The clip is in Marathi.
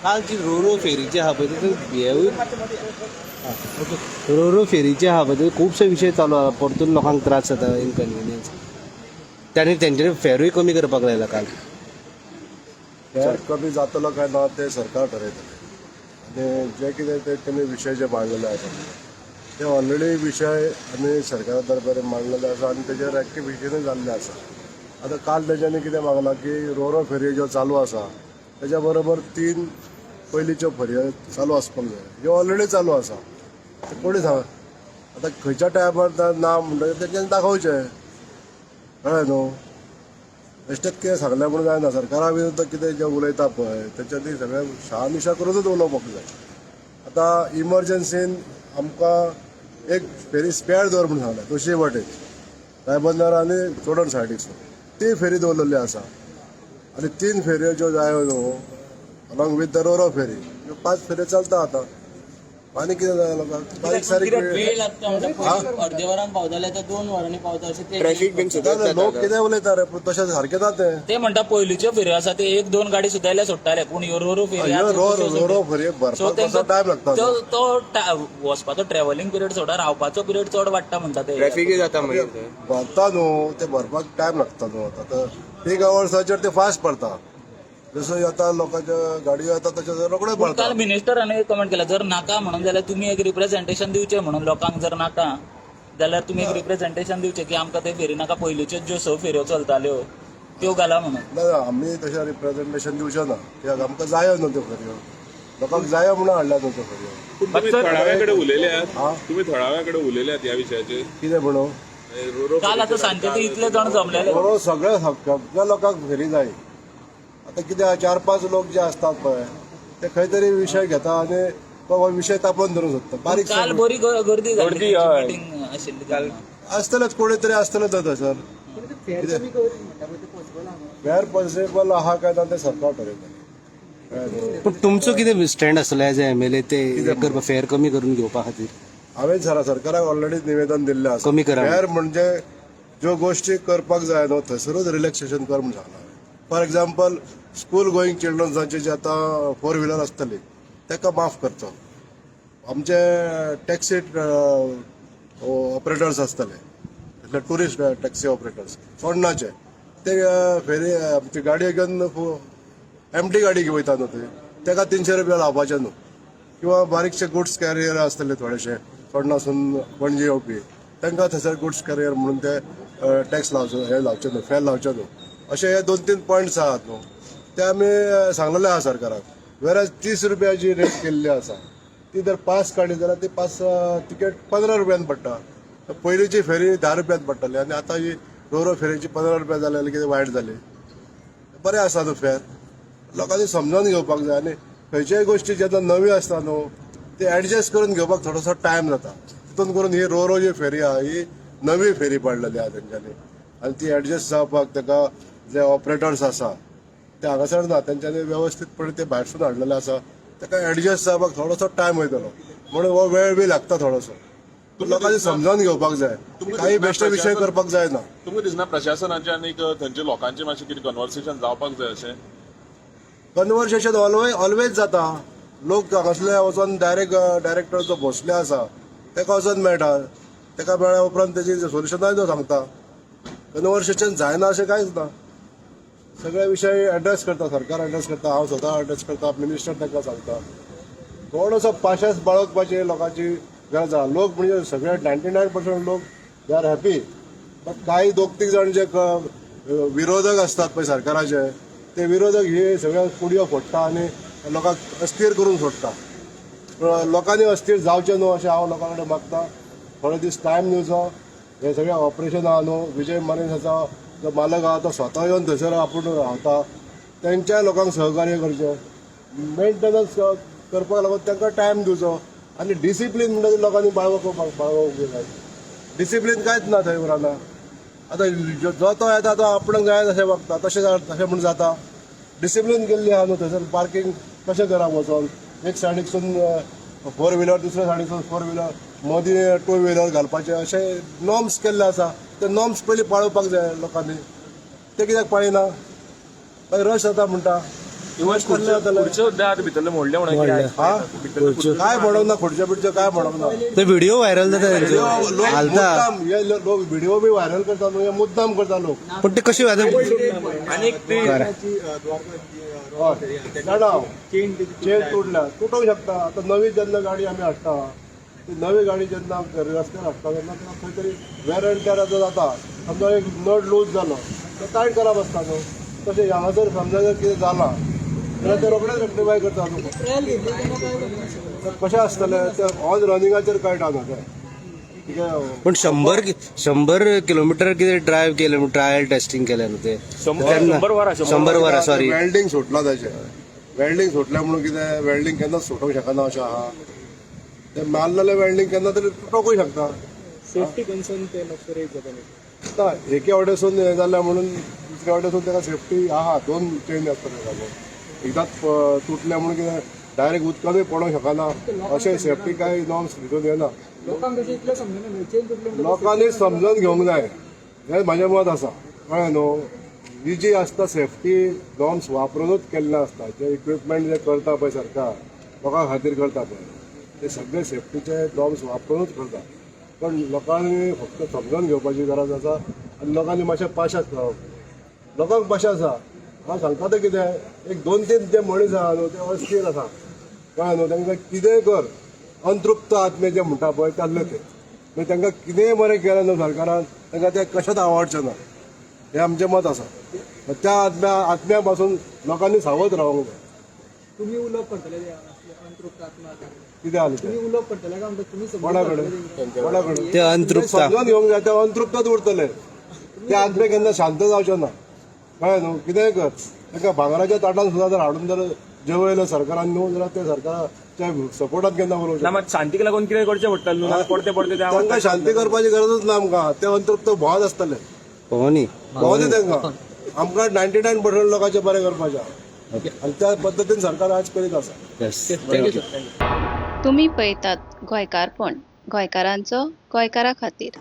काल जी रोरो फेरीची आहा पळय हेवूय रोरो फेरीची आहा पळय खुबशे विशय चालू आहा परतून लोकांक त्रास जाता इनकन्विनियन्स त्यांनी तेंचे फेरूय कमी करपाक लायला काल फेर कमी जातलो काय ना ते सरकार ठरयतले आनी जे कितें ते तेमी विशय जे मांडलेले आसा ते ऑलरेडी विशय आमी सरकारा दरबार मांडलेले आसा आनी तेजेर एक्टिविटीनूय जाल्ले आसा आतां काल तेच्यांनी कितें मागलां की रोरो फेरी ज्यो चालू आसा तेज्या बरोबर 3 पयलींच्यो फेरयो चालू आसपाक जाय ज्यो ऑलरेडी चालू आसा ते कोणी सांग आतां खंयच्या टायमार ना म्हणटकीर तेंच्यांनी दाखोवचें कळ्ळें न्हू बेश्टेच कितें सांगलें म्हणून जायना सरकारा विरुद्ध कितें जें उलयता पळय तेच्यांनी सगळें शहानिशा करूनच उलोवपाक जाय आतां इमर्जन्सीन आमकां एक फेरी स्पेअर दवर म्हणून सांगलें तोशी वाटेन रायबंदर आनी चोडण सायडीक ती फेरी दवरलेली आसा आनी 3 फेरयो ज्यो जायो न्हू अलॉंग वीथ द रोरो फेरी ह्यो 5 फेरयो चलता आतां आनी कितें जाय लोकांक बारीक सारीक वेळ लागता अर्दे वरान पावताले तर 2 वरांनी पावता अशें ते ट्रॅफिक बीन सुद्दां लोक कितें उलयता रे पूण तशें सारकें ना ते म्हणटा पयलींच्यो फेऱ्यो आसा ते 1-2 गाडी सुद्दां सोडटाले पूण ह्यो रोरो फेरी रोरो फेरयो भरपाक कसो टायम लागता तो वचपाचो ट्रॅव्हलिंग पिरियड सोडा रावपाचो पिरियड चड वाडटा म्हणटा ते ट्रॅफिकूय जाता मागीर थंय भरता न्हू ते भरपाक टायम लागता न्हू आतां पीक आवर्साचेर ते फास्ट पडता जसो आता लोकांच्या गाडयो येता तशें रोखडे पडटा काल मिनिस्टरांनी कमेंट केला जर नाका म्हणून जाल्यार तुमी एक रिप्रेझेंटेशन दिवचें म्हणून लोकांक जर नाका जाल्यार तुमी एक रिप्रेझेंटेशन दिवचें की आमकां ते फेरी नाका पयलींच्यो ज्यो 6 फेऱ्यो चलताल्यो त्यो घाला म्हणून ना आमी तशें रिप्रेझेंटेशन दिवचें ना कित्याक आमकां जायो न्हू त्यो फेरयो लोकांक जायो म्हणून हाडल्या न्हू त्यो फेरयो तुम्ही थळाव्याकडे उलयल्यात तुम्ही थळाव्याकडे उलयल्यात ह्या विशयाचेर कितें म्हणून काल आतां सांजचे ते इतले जाण जमलेले बरो सगळ्या लोकांक फेरी जाय आतां कितें 4-5 लोक जे असतात पळय ते खंय तरी विशय घेता आनी तो विशय तापोवन धरूंक सोदता बारीक काल बरी गर्दी जाल्ली मिटींग आशिल्ली काल आसतलेच कोणी तरी आसतले थंयसर फेर पॉसिबल आहा काय ना ते सरकार ठरयता पण तुमचो कितें स्टँड आसलो एज ए MLA ते करपा फेर कमी करून घेवपा खातीर हांवें सरकाराक ऑलरेडी निवेदन दिल्लें आसा कमी करा फेर म्हणजे ज्यो गोश्टी करपाक जाय न्हू थंयसरूच रिलॅक्सेशन कर म्हूण सांगलां फॉर एग्जाम्पल स्कूल गोईंग चिल्ड्रन्सांची जी आतां 4 व्हिलर आसतली ताका माफ करचो आमचे टॅक्सी ऑपरेटर्स आसतले टुरिस्ट टॅक्सी ऑपरेटर्स फोंडणाचे ते फेरी आमची गाडयो घेवन एमटी गाडी घेवन वयता न्हू ते ताका 300 रुपया लावपाचे न्हू किंवा बारीकशे गुड्स कॅरियर आसतले थोडेशे फोंडणासून पणजे येवपी तांकां थंयसर गुड्स कॅरियर म्हणून ते टॅक्स लावचे न्हू फेर लावचे न्हू अशे हे 2-3 पॉयंट्स आहात न्हू ते आमी सांगलेले आहा सरकाराक वेराज 30 रुपया जी रेट केल्ली आसा ती जर पास काडली जाल्यार ती पास तिकेट 15 रुपयान पडटा पयलींची फेरी 10 रुपयान पडटाली आनी आतां ही रोरो फेरीची 15 रुपया जाल्यार कितें वायट जाली बरें आसा न्हू फेर लोकांनी समजून घेवपाक जाय आनी खंयच्याय गोश्टी जेन्ना नवी आसता न्हू ती एडजस्ट करून घेवपाक थोडोसो टायम जाता तितून करून ही रोरो जी फेरी आहा ही नवी फेरी पडलेली आहा तेंच्यांनी आनी ती एडजस्ट जावपाक ताका जे ऑपरेटर्स आसा ते हांगासर ना तेंच्यांनी वेवस्थीतपणे ते भायरसून हाडलेले आसा ताका एडजस्ट जावपाक थोडोसो टायम वयतलो म्हणून हो वेळ बी लागता थोडोसो लोकांनी समजून घेवपाक जाय काही बेश्टे विशय करपाक जायना तुमकां दिसना प्रशासनाचे आनी थंयचे लोकांचे मातशें कितें कन्वर्सेशन जावपाक जाय अशें कन्वर्सेशन ऑलवेज जाता लोक हांगासले वचोन डायरेक्टर जो भोसले आसा ताका वचोन मेळटा ताका मेळ्या उपरांत तेजी सोल्युशनाय तो सांगता कन्वर्सेशन जायना अशें कांयच ना सगळे विशय एड्रेस करता सरकार एड्रेस करता हांव स्वता एड्रेस करता मिनिस्टर ताका सांगता थोडोसो पाशस बाळगपाची लोकांची गरज आहा लोक म्हणजे सगळे 99% लोक दे आर हॅपी बट काही 2-3 जाण जे विरोधक असतात पळय सरकाराचे ते विरोधक हे सगळ्या कुडयो फोडटा आनी लोकांक अस्थिर करून सोडटा लोकांनी अस्थिर जावचें न्हू अशें हांव लोकां कडेन मागता थोडे दीस टायम दिवचो हे सगळें ऑपरेशन आहा न्हू विजय मनीस आसा जो मालक आहा तो स्वता येवन थंयसर आपूण रावता तेंच्या लोकांक सहकार्य करचें मेंटेनन्स करपाक लागून तांकां टायम दिवचो आनी डिसिप्लीन म्हणटा लोकांनी बाळगोवंक जाय डिसिप्लीन कांयच ना थंय उरना आतां जो तो येता तो आपणाक जाय तशें वागता तशें म्हणून जाता डिसिप्लीन केल्ली आहा न्हू थंयसर पार्किंग कशें करप वचोन एक सायडीकसून 4 व्हिलर दुसऱ्या सायडीकसून 4 व्हिलर मदीं 2 व्हिलर घालपाचे अशे नॉर्म्स केल्ले आसा ते नॉर्म्स पयलीं पाळोवपाक जाय लोकांनी ते कित्याक पाळिना रश जाता म्हणटा खुर्च्यो सुद्दां आतां भितरले मोडले म्हणून हा काय म्हणून ना खुर्च्या बिडच्या काय म्हणून ना ते व्हिडिओ व्हायरल जाता लोक त्यांचे घालता मुद्दाम हे लोक व्हिडिओ बी व्हायरल करतात म्हणजे मुद्दाम करता लोक पण ते कशी आनीक ते चेन तुटल्या तुटू शकता आता नवी जेन्ना गाडी आम्ही हाडटा ती नवी गाडी जेन्ना रस्त्यार हाडटा तेन्ना खंय तरी वेर एंड टेर जाता समजा एक नट लूज जालो तो टायट करप आसता न्हू तशें हांगासर समजा जर कितें जालां जाल्यार ते रोखडेच रेक्टिफाय करता कशें आसतलें ते ऑन रनिंगाचेर कळटा न्हू तें कितें पण 100 किलोमीटर किती ड्रायव्ह केलं ट्रायल टेस्टिंग केलं ना ते 100 वरां सॉरी वेल्डिंग सुटला ताचें वेल्डिंग सुटल्या म्हणून कितें वेल्डिंग केन्नाच सुटोवंक शकना अशें आहा ते मारलेलें वेल्डिंग केन्ना तरी तुटोकूय शकता सेफ्टी कन्सर्न ते मातशें रेज जाता आतां एके वाटेसून हें जाल्या म्हणून दुसऱ्या वाटेसून ताका सेफ्टी आहा 2 चेंज आसता ताका एकदांच तुटल्या म्हणून कितें डायरेक्ट उदकानूय पडोवंक शकना अशें सेफ्टी कांय नॉर्म्स भितून येना लोकांक कशें इतलें समजना चेन तुटले लोकांनी समजून घेवंक जाय हें म्हाजें मत आसा कळ्ळें न्हू ही जी आसता सेफ्टी नॉर्म्स वापरूनच केल्लें आसता जे इक्विपमेंट जे करता पळय सरकार लोकां खातीर करता पळय ते सगळे सेफ्टीचे नॉर्म्स वापरूनच करता पण लोकांनी फक्त समजून घेवपाची गरज आसा आनी लोकांनी मातशें पाशास रावप लोकांक पाशास आसा हांव सांगता तें कितें एक 2-3 जे मनीस आहा न्हू ते अस्थिर आसा कळ्ळें न्हू तांकां कितेंय कर अंतृप्त आत्मे जे म्हणटा पळय त्यातले ते मागीर तांकां कितेंय बरें केलें न्हू सरकारान तांकां तें कशेंच आवडचें ना हें आमचें मत आसा त्या आत्म्या पासून लोकांनी सावध रावंक जाय तुम्ही उलोवप करतले अंतृप्त आत्मा कितें जालें तें तुम्ही उलोवप करतले का म्हणटा तुम्ही कोणा कडेन ते अंतृप्त समजून घेवंक जाय ते अंतृप्तच उरतले ते आत्मे केन्ना शांत जावचे ना कळ्ळें न्हू कितेंय कर तांकां भांगराच्या ताटान सुद्दां जर हाडून जर जेवयलें सरकारान न्हू जाल्यार ते सरकाराच्या सपोर्टान केन्ना उलोवचें मात शांतीक लागून कितें करचें पडटलें न्हू पडते पडते तांकां शांती करपाची गरजच ना आमकां ते अंतृप्त भोंवत आसतले पवनी भोंवती तांकां आमकां 99% लोकांचें बरें करपाचें आहा आनी त्या पद्दतीन सरकार आज करीत आसा येस तुम्ही पळयतात गोंयकारपण गोंयकारांचो गोंयकारा खातीर.